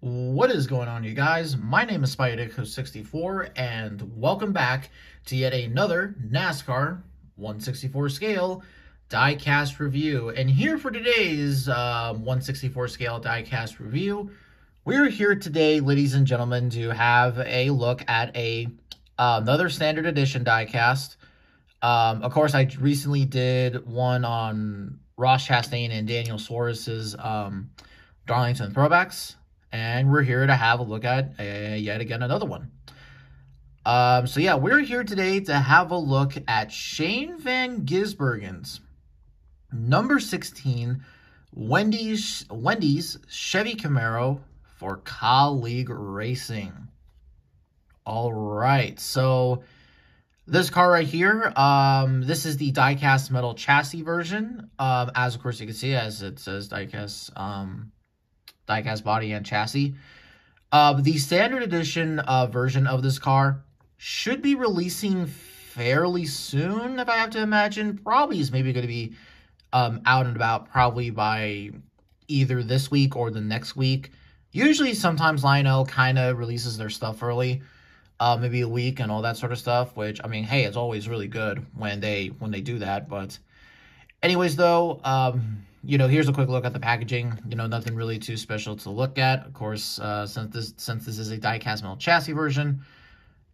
What is going on, you guys? My name is Spideydico64, and welcome back to yet another NASCAR 164 scale diecast review. And here for today's 164 scale diecast review, we're here today, ladies and gentlemen, to have a look at another standard edition diecast. Of course, I recently did one on Ross Chastain and Daniel Suarez's Darlington throwbacks. And we're here to have a look at yet again another one. So yeah, we're here today to have a look at Shane Van Gisbergen's number 16 Wendy's Chevy Camaro for Colleague Racing. All right, so this car right here, this is the diecast metal chassis version. As of course you can see, as it says diecast body and chassis. The standard edition version of this car should be releasing fairly soon, if I have to imagine. Probably is maybe going to be out and about probably by either this week or the next week. Usually, sometimes Lionel kind of releases their stuff early, maybe a week and all that sort of stuff. Which, I mean, hey, it's always really good when they do that. But anyways, though, you know, here's a quick look at the packaging. You know, nothing really too special to look at. Of course, since this is a diecast metal chassis version,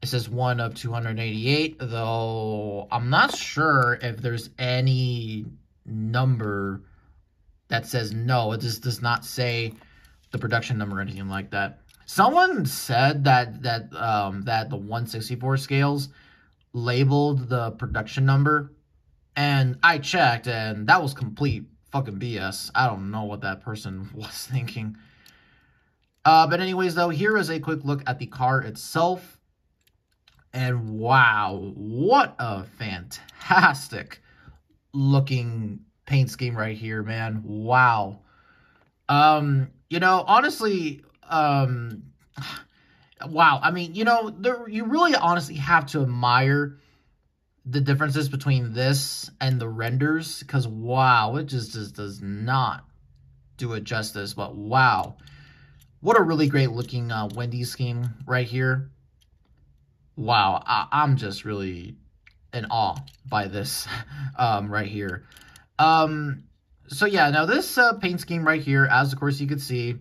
it says 1 of 288, though I'm not sure if there's any number that says no. It just does not say the production number or anything like that. Someone said that the 164 scales labeled the production number, and I checked, and that was complete fucking BS. I don't know what that person was thinking. But anyways, though, here is a quick look at the car itself. And wow, what a fantastic looking paint scheme right here, man. Wow. You know, honestly, wow. I mean, you know, you really honestly have to admire the differences between this and the renders, because wow, it just does not do it justice. But wow, what a really great looking Wendy scheme right here. Wow, I'm just really in awe by this right here. So yeah, now this paint scheme right here, as of course you can see,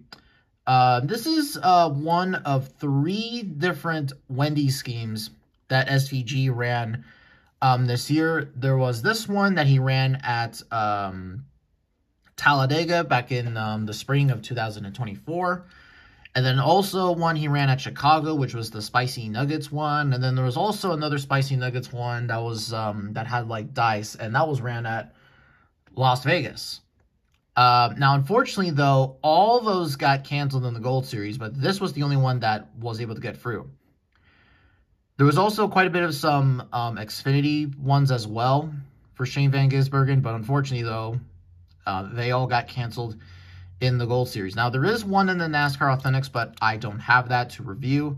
this is one of 3 different Wendy schemes that SVG ran this year. There was this one that he ran at Talladega back in the spring of 2024. And then also one he ran at Chicago, which was the Spicy Nuggets one. And then there was also another Spicy Nuggets one that was that had like dice, and that was ran at Las Vegas. Now, unfortunately, though, all those got canceled in the Gold Series, but this was the only one that was able to get through. There was also quite a bit of some Xfinity ones as well for Shane Van Gisbergen, but unfortunately, though, they all got canceled in the Gold Series. Now, there is one in the NASCAR Authentics, but I don't have that to review.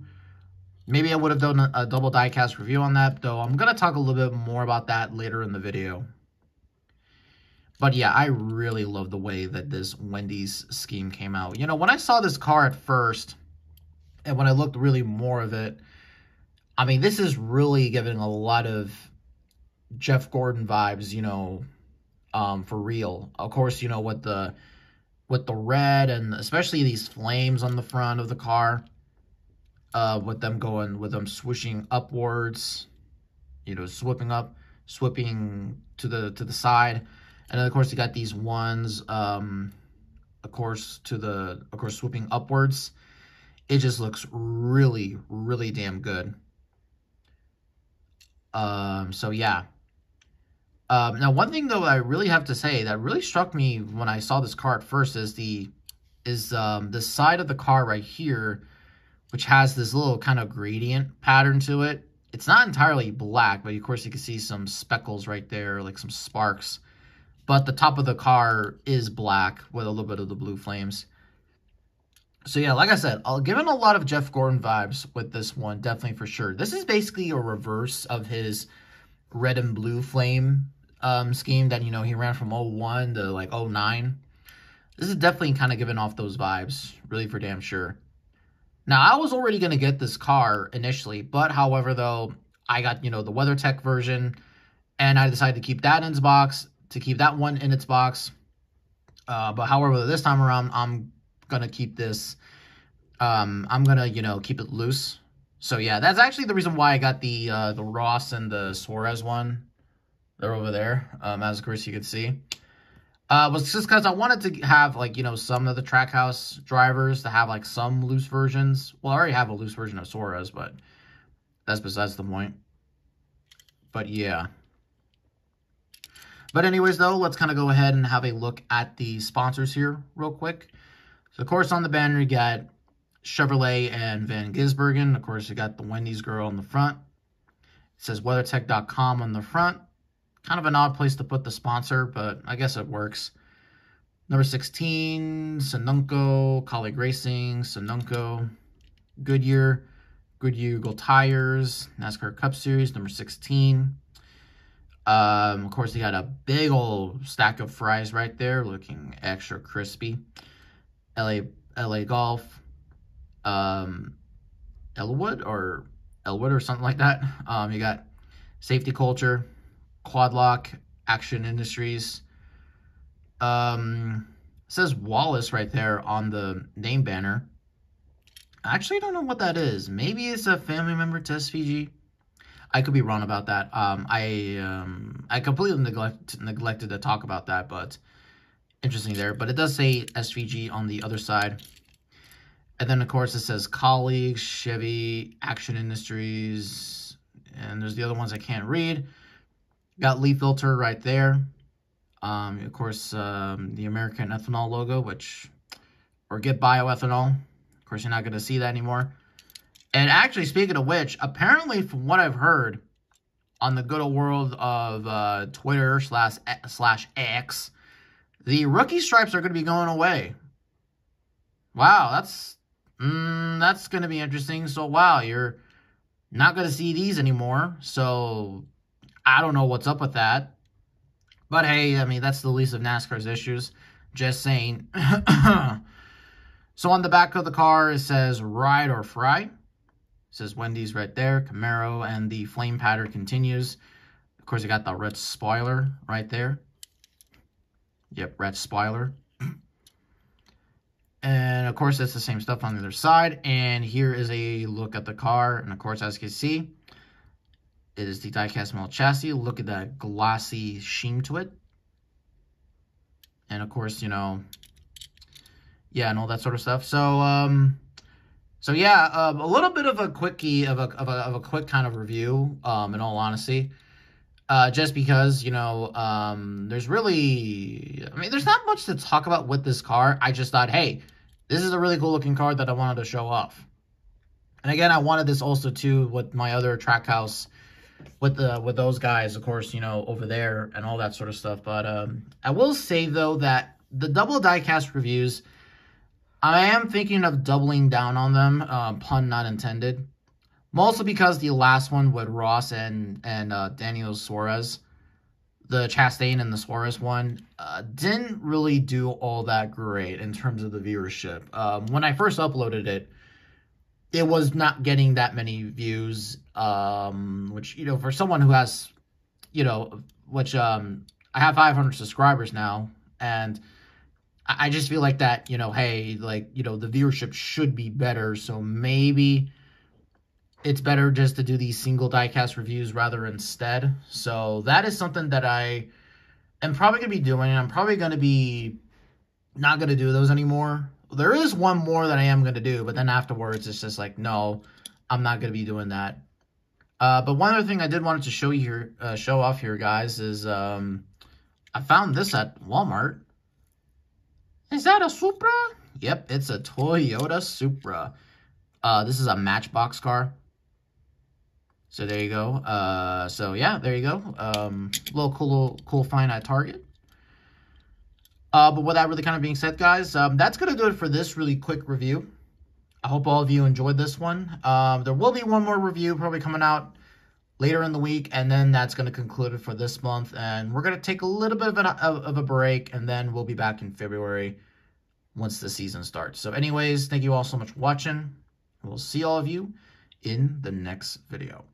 Maybe I would have done a double diecast review on that, though I'm going to talk a little bit more about that later in the video. But yeah, I really love the way that this Wendy's scheme came out. You know, when I saw this car at first, and when I looked really more of it, I mean, this is really giving a lot of Jeff Gordon vibes, you know, for real. Of course, you know, with the red and especially these flames on the front of the car, with them swooshing upwards, you know, swooping to the side. And then, of course, you got these ones, of course, swooping upwards. It just looks really, really damn good. So yeah. Now, one thing though I really have to say that really struck me when I saw this car at first is the side of the car right here, which has this little kind of gradient pattern to it. It's not entirely black, but of course you can see some speckles right there, like some sparks. But the top of the car is black with a little bit of the blue flames. So yeah, like I said, I'll give it a lot of Jeff Gordon vibes with this one, definitely for sure. This is basically a reverse of his red and blue flame scheme that, you know, he ran from 01 to like 09. This is definitely kind of giving off those vibes, really for damn sure. Now, I was already going to get this car initially, but however, though, I got, the WeatherTech version, and I decided to keep that in its box, to keep that one in its box. But however, this time around, I'm going to keep this, I'm going to, keep it loose. So, yeah, that's actually the reason why I got the Ross and the Suarez one. They're over there, as of course you can see. Was just because I wanted to have, like, some of the Trackhouse drivers to have, like, some loose versions. Well, I already have a loose version of Suarez, but that's besides the point. But, yeah. But anyways, though, let's kind of go ahead and have a look at the sponsors here real quick. So, of course, on the banner, you got Chevrolet and Van Gisbergen. Of course, you got the Wendy's girl on the front. It says WeatherTech.com on the front. Kind of an odd place to put the sponsor, but I guess it works. Number 16, Sonunco, Colleague Racing, Sonunco, Goodyear, Goodyear Eagle Tires, NASCAR Cup Series, number 16. Of course, they got a big old stack of fries right there, looking extra crispy. LA Golf, Elwood or something like that. You got Safety Culture, Quad Lock, Action Industries. It says Wallace right there on the name banner. I actually don't know what that is. Maybe it's a family member to SVG. I could be wrong about that. I completely neglected to talk about that, but interesting there. But it does say SVG on the other side. And then, of course, it says Colleagues, Chevy, Action Industries, and there's the other ones I can't read. Got Leaf Filter right there. Of course, the American Ethanol logo, or get bioethanol. Of course, you're not going to see that anymore. And actually, speaking of which, apparently, from what I've heard on the good old world of Twitter slash X, the rookie stripes are going to be going away. Wow, that's going to be interesting. So, wow, you're not going to see these anymore. So, I don't know what's up with that. But, hey, I mean, that's the least of NASCAR's issues. Just saying. So, on the back of the car, it says Ride or Fry. It says Wendy's right there. Camaro, and the flame pattern continues. Of course, you got the red spoiler right there. Yep, red spoiler. And, of course, it's the same stuff on the other side. And here is a look at the car. And, of course, as you can see, it is the die-cast metal chassis. Look at that glossy sheen to it. And, of course, yeah, and all that sort of stuff. So, yeah, a little bit of a quickie, of a quick kind of review, in all honesty. Just because, there's really, there's not much to talk about with this car. I just thought, hey, this is a really cool looking car that I wanted to show off. And again, I wanted this also too with my other Trackhouse, with those guys, of course, over there and all that sort of stuff. But I will say though that the double diecast reviews, I am thinking of doubling down on them, pun not intended. Mostly because the last one with Ross and Daniel Suarez, the Chastain and the Suarez one, didn't really do all that great in terms of the viewership. When I first uploaded it, it was not getting that many views, which, for someone who has, I have 500 subscribers now, and I just feel like that, hey, the viewership should be better, so maybe it's better just to do these single diecast reviews rather instead. So that is something that I am probably going to be doing. I'm probably going to be not going to do those anymore. There is one more that I am going to do, but then afterwards it's just like, no, I'm not going to be doing that. But one other thing I did wanted to show you here, show off here, guys, is I found this at Walmart. Is that a Supra? Yep, it's a Toyota Supra. This is a Matchbox car. So there you go. So yeah, there you go. Little cool find at Target. But with that really kind of being said, guys, that's going to do it for this really quick review. I hope all of you enjoyed this one. There will be one more review probably coming out later in the week, and then that's going to conclude it for this month. And we're going to take a little bit of a break, and then we'll be back in February once the season starts. So anyways, thank you all so much for watching. We'll see all of you in the next video.